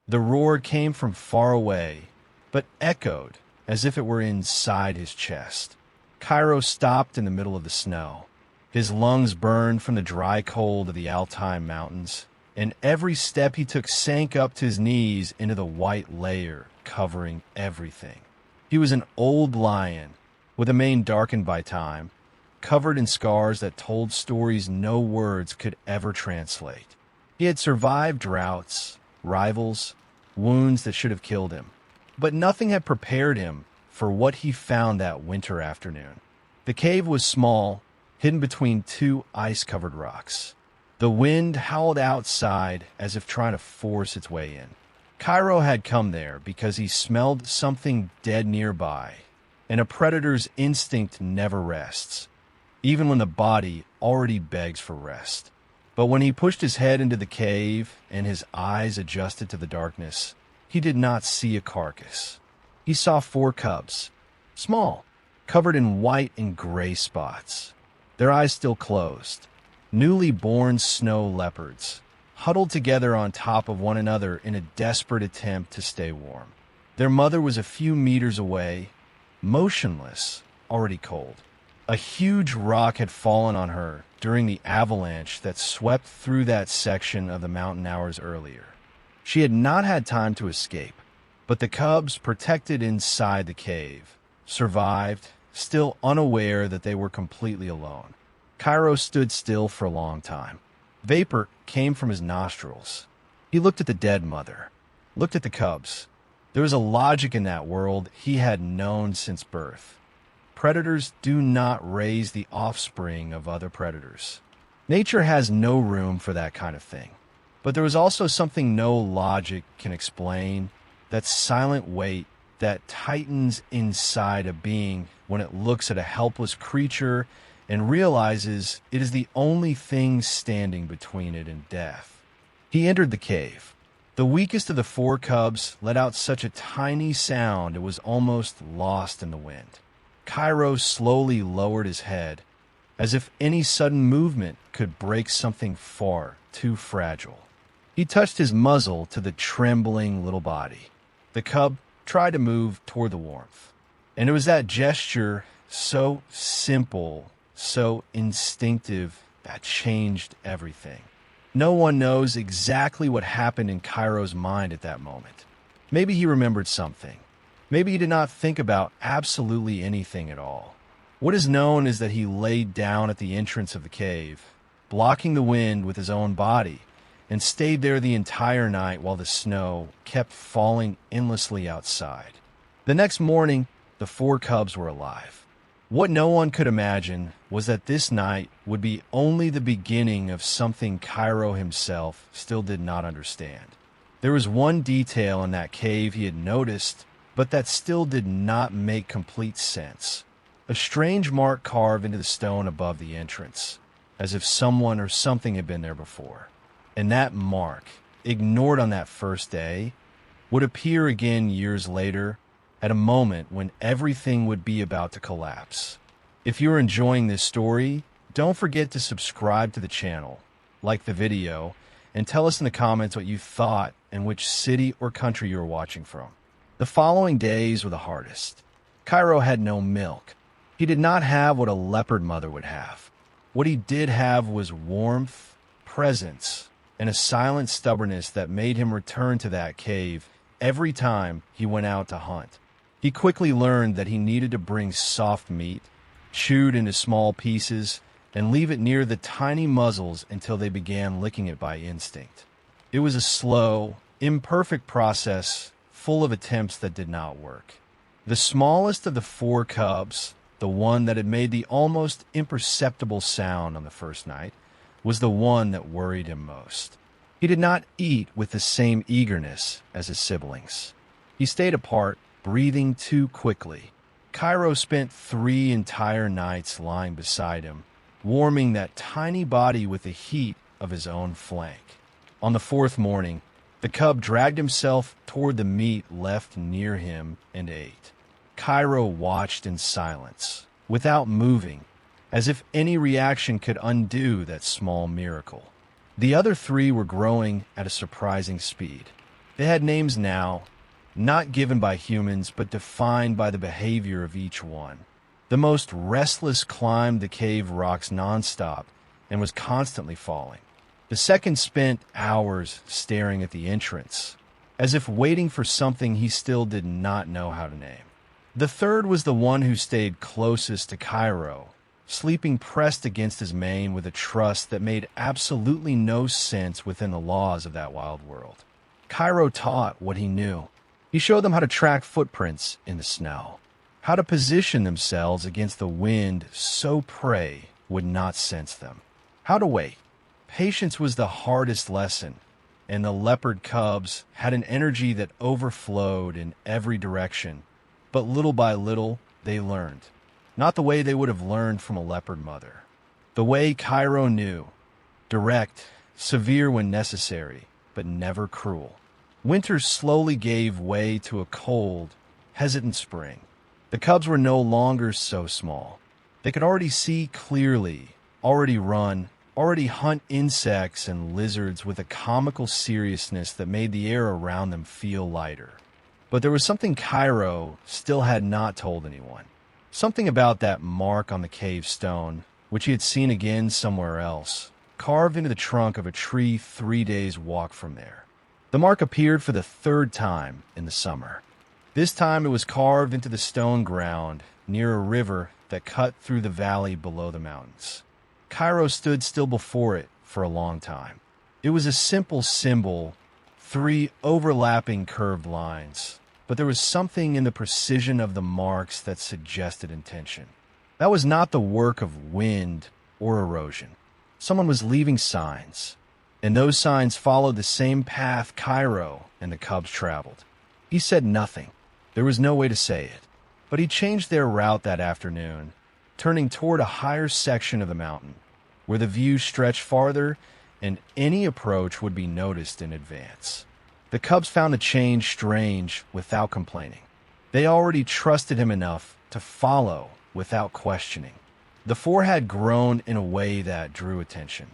The roar came from far away, but echoed as if it were inside his chest. Cairo stopped in the middle of the snow. His lungs burned from the dry cold of the Alpine mountains, and every step he took sank up to his knees into the white layer covering everything. He was an old lion, with a mane darkened by time, covered in scars that told stories no words could ever translate. He had survived droughts, rivals, wounds that should have killed him, but nothing had prepared him for what he found that winter afternoon. The cave was small, hidden between two ice-covered rocks. The wind howled outside as if trying to force its way in. Cairo had come there because he smelled something dead nearby, and a predator's instinct never rests, even when the body already begs for rest. But when he pushed his head into the cave and his eyes adjusted to the darkness, he did not see a carcass. He saw 4 cubs, small, covered in white and gray spots, their eyes still closed, newly born snow leopards, huddled together on top of one another in a desperate attempt to stay warm. Their mother was a few meters away, motionless, already cold. A huge rock had fallen on her during the avalanche that swept through that section of the mountain hours earlier. She had not had time to escape, but the cubs, protected inside the cave, survived, still unaware that they were completely alone. Cairo stood still for a long time. Vapor came from his nostrils. He looked at the dead mother, looked at the cubs. There was a logic in that world he had known since birth. Predators do not raise the offspring of other predators. Nature has no room for that kind of thing. But there was also something no logic can explain, that silent weight that tightens inside a being when it looks at a helpless creature and realizes it is the only thing standing between it and death. He entered the cave. The weakest of the 4 cubs let out such a tiny sound it was almost lost in the wind. Cairo slowly lowered his head, as if any sudden movement could break something far too fragile. He touched his muzzle to the trembling little body. The cub tried to move toward the warmth, and it was that gesture, so simple, so instinctive, that changed everything. No one knows exactly what happened in Cairo's mind at that moment. Maybe he remembered something. Maybe he did not think about absolutely anything at all. What is known is that he laid down at the entrance of the cave, blocking the wind with his own body, and stayed there the entire night while the snow kept falling endlessly outside. The next morning, the 4 cubs were alive. What no one could imagine was that this night would be only the beginning of something Cairo himself still did not understand. There was one detail in that cave he had noticed, but that still did not make complete sense. A strange mark carved into the stone above the entrance, as if someone or something had been there before. And that mark, ignored on that first day, would appear again years later at a moment when everything would be about to collapse. If you're enjoying this story, don't forget to subscribe to the channel, like the video, and tell us in the comments what you thought and which city or country you were watching from. The following days were the hardest. Cairo had no milk. He did not have what a leopard mother would have. What he did have was warmth, presence, and a silent stubbornness that made him return to that cave every time he went out to hunt. He quickly learned that he needed to bring soft meat, chewed into small pieces, and leave it near the tiny muzzles until they began licking it by instinct. It was a slow, imperfect process full of attempts that did not work. The smallest of the 4 cubs, the one that had made the almost imperceptible sound on the first night, was the one that worried him most. He did not eat with the same eagerness as his siblings. He stayed apart, breathing too quickly. Cairo spent 3 entire nights lying beside him, warming that tiny body with the heat of his own flank. On the 4th morning, the cub dragged himself toward the meat left near him and ate. Cairo watched in silence, without moving, as if any reaction could undo that small miracle. The other 3 were growing at a surprising speed. They had names now, not given by humans, but defined by the behavior of each one. The most restless climbed the cave rocks nonstop and was constantly falling. The second spent hours staring at the entrance, as if waiting for something he still did not know how to name. The third was the one who stayed closest to Cairo, sleeping pressed against his mane with a trust that made absolutely no sense within the laws of that wild world. Cairo taught what he knew. He showed them how to track footprints in the snow, how to position themselves against the wind so prey would not sense them, how to wait. Patience was the hardest lesson, and the leopard cubs had an energy that overflowed in every direction, but little by little they learned. Not the way they would have learned from a leopard mother. The way Cairo knew, direct, severe when necessary, but never cruel. Winter slowly gave way to a cold, hesitant spring. The cubs were no longer so small. They could already see clearly, already run, already hunt insects and lizards with a comical seriousness that made the air around them feel lighter. But there was something Cairo still had not told anyone. Something about that mark on the cave stone, which he had seen again somewhere else, carved into the trunk of a tree 3 days' walk from there. The mark appeared for the third time in the summer. This time it was carved into the stone ground near a river that cut through the valley below the mountains. Cairo stood still before it for a long time. It was a simple symbol, 3 overlapping curved lines, but there was something in the precision of the marks that suggested intention. That was not the work of wind or erosion. Someone was leaving signs, and those signs followed the same path Cairo and the cubs traveled. He said nothing. There was no way to say it, but he changed their route that afternoon, turning toward a higher section of the mountain, where the view stretched farther and any approach would be noticed in advance. The cubs found the change strange without complaining. They already trusted him enough to follow without questioning. The 4 had grown in a way that drew attention.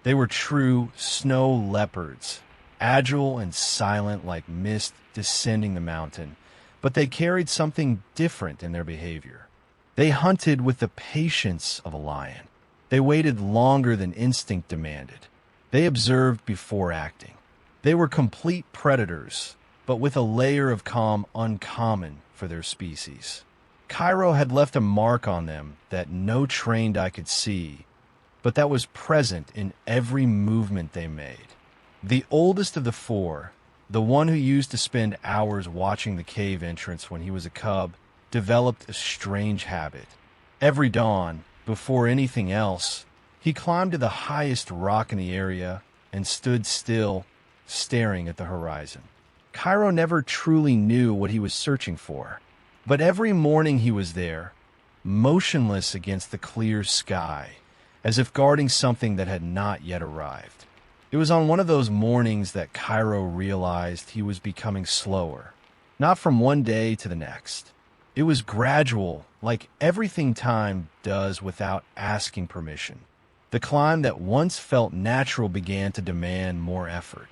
They were true snow leopards, agile and silent like mist descending the mountain, but they carried something different in their behavior. They hunted with the patience of a lion. They waited longer than instinct demanded. They observed before acting. They were complete predators, but with a layer of calm uncommon for their species. Cairo had left a mark on them that no trained eye could see, but that was present in every movement they made. The oldest of the 4, the one who used to spend hours watching the cave entrance when he was a cub, developed a strange habit. Every dawn, before anything else, he climbed to the highest rock in the area and stood still, staring at the horizon. Cairo never truly knew what he was searching for, but every morning he was there, motionless against the clear sky, as if guarding something that had not yet arrived. It was on one of those mornings that Cairo realized he was becoming slower, not from one day to the next. It was gradual, like everything time does without asking permission. The climb that once felt natural began to demand more effort.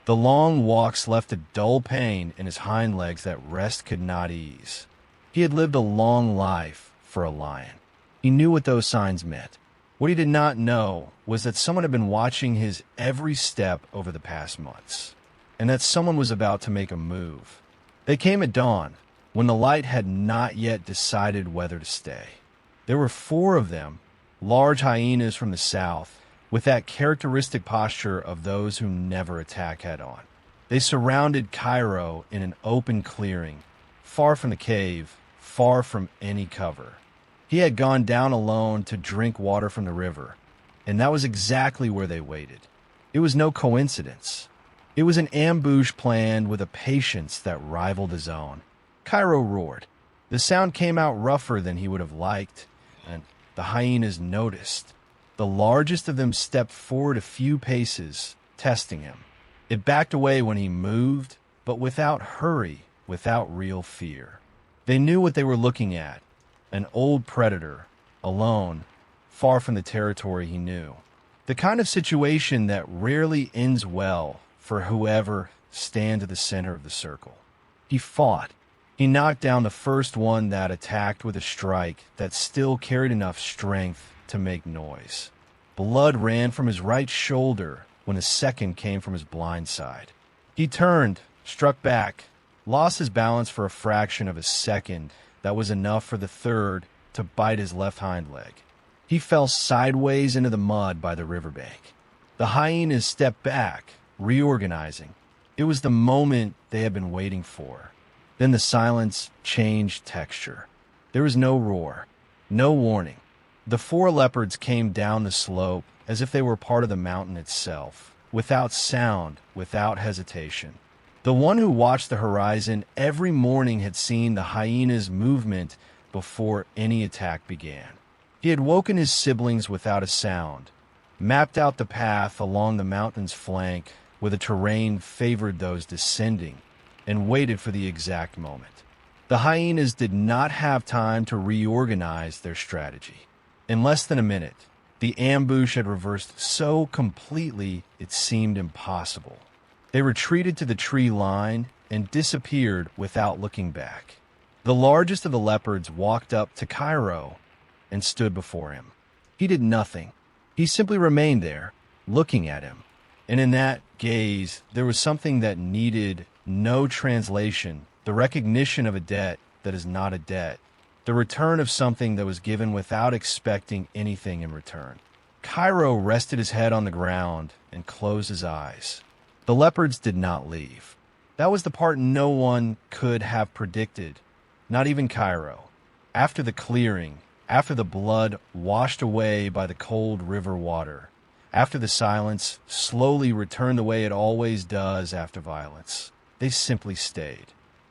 The long walks left a dull pain in his hind legs that rest could not ease. He had lived a long life for a lion. He knew what those signs meant. What he did not know was that someone had been watching his every step over the past months, and that someone was about to make a move. They came at dawn, when the light had not yet decided whether to stay. There were 4 of them, large hyenas from the south, with that characteristic posture of those who never attack head-on. They surrounded Cairo in an open clearing, far from the cave, far from any cover. He had gone down alone to drink water from the river, and that was exactly where they waited. It was no coincidence. It was an ambush planned with a patience that rivaled his own. Cairo roared. The sound came out rougher than he would have liked, and the hyenas noticed. The largest of them stepped forward a few paces, testing him. It backed away when he moved, but without hurry, without real fear. They knew what they were looking at. An old predator, alone, far from the territory he knew. The kind of situation that rarely ends well for whoever stand to the center of the circle. He fought. He knocked down the first one that attacked with a strike that still carried enough strength to make noise. Blood ran from his right shoulder when a second came from his blind side. He turned, struck back, lost his balance for a fraction of a second that was enough for the third to bite his left hind leg. He fell sideways into the mud by the riverbank. The hyenas stepped back, reorganizing. It was the moment they had been waiting for. Then the silence changed texture. There was no roar, no warning. The four leopards came down the slope as if they were part of the mountain itself, without sound, without hesitation. The one who watched the horizon every morning had seen the hyena's movement before any attack began. He had woken his siblings without a sound, mapped out the path along the mountain's flank where the terrain favored those descending, and waited for the exact moment. The hyenas did not have time to reorganize their strategy. In less than a minute, the ambush had reversed so completely it seemed impossible. They retreated to the tree line and disappeared without looking back. The largest of the leopards walked up to Cairo and stood before him. He did nothing. He simply remained there, looking at him. And in that gaze, there was something that needed no translation, the recognition of a debt that is not a debt, the return of something that was given without expecting anything in return. Cairo rested his head on the ground and closed his eyes. The leopards did not leave. That was the part no one could have predicted, not even Cairo. After the clearing, after the blood washed away by the cold river water, after the silence slowly returned the way it always does after violence, they simply stayed.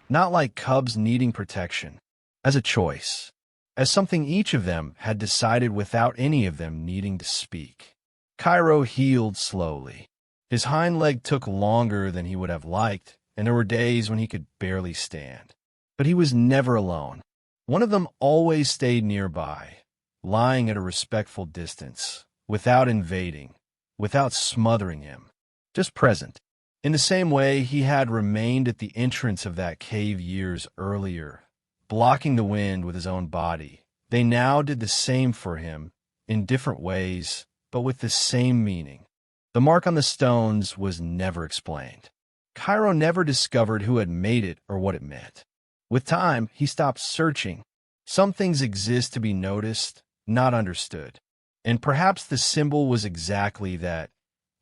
Not like cubs needing protection, as a choice, as something each of them had decided without any of them needing to speak. Cairo healed slowly. His hind leg took longer than he would have liked, and there were days when he could barely stand. But he was never alone. One of them always stayed nearby, lying at a respectful distance, without invading, without smothering him, just present. In the same way he had remained at the entrance of that cave years earlier, blocking the wind with his own body, they now did the same for him, in different ways, but with the same meaning. The mark on the stones was never explained. Cairo never discovered who had made it or what it meant. With time, he stopped searching. Some things exist to be noticed, not understood. And perhaps the symbol was exactly that,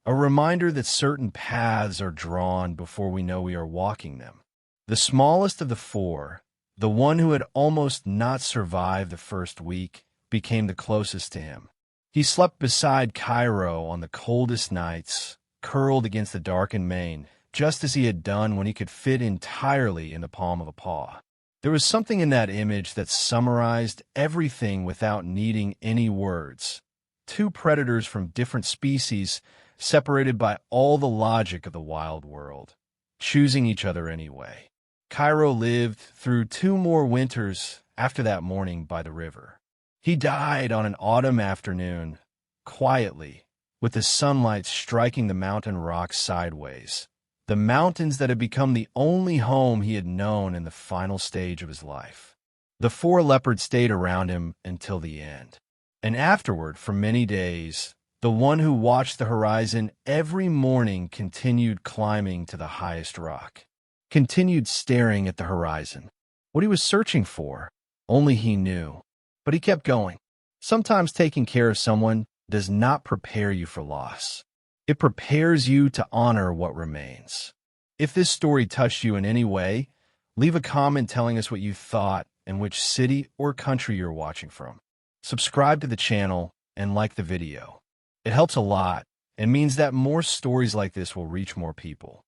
a reminder that certain paths are drawn before we know we are walking them. The smallest of the four, the one who had almost not survived the first week, became the closest to him. He slept beside Cairo on the coldest nights, curled against the darkened mane, just as he had done when he could fit entirely in the palm of a paw. There was something in that image that summarized everything without needing any words. Two predators from different species, separated by all the logic of the wild world, choosing each other anyway. Cairo lived through 2 more winters after that morning by the river. He died on an autumn afternoon, quietly, with the sunlight striking the mountain rocks sideways, the mountains that had become the only home he had known in the final stage of his life. The 4 leopards stayed around him until the end. And afterward, for many days, the one who watched the horizon every morning continued climbing to the highest rock, continued staring at the horizon. What he was searching for, only he knew. But he kept going. Sometimes taking care of someone does not prepare you for loss. It prepares you to honor what remains. If this story touched you in any way, leave a comment telling us what you thought and which city or country you're watching from. Subscribe to the channel and like the video. It helps a lot and means that more stories like this will reach more people.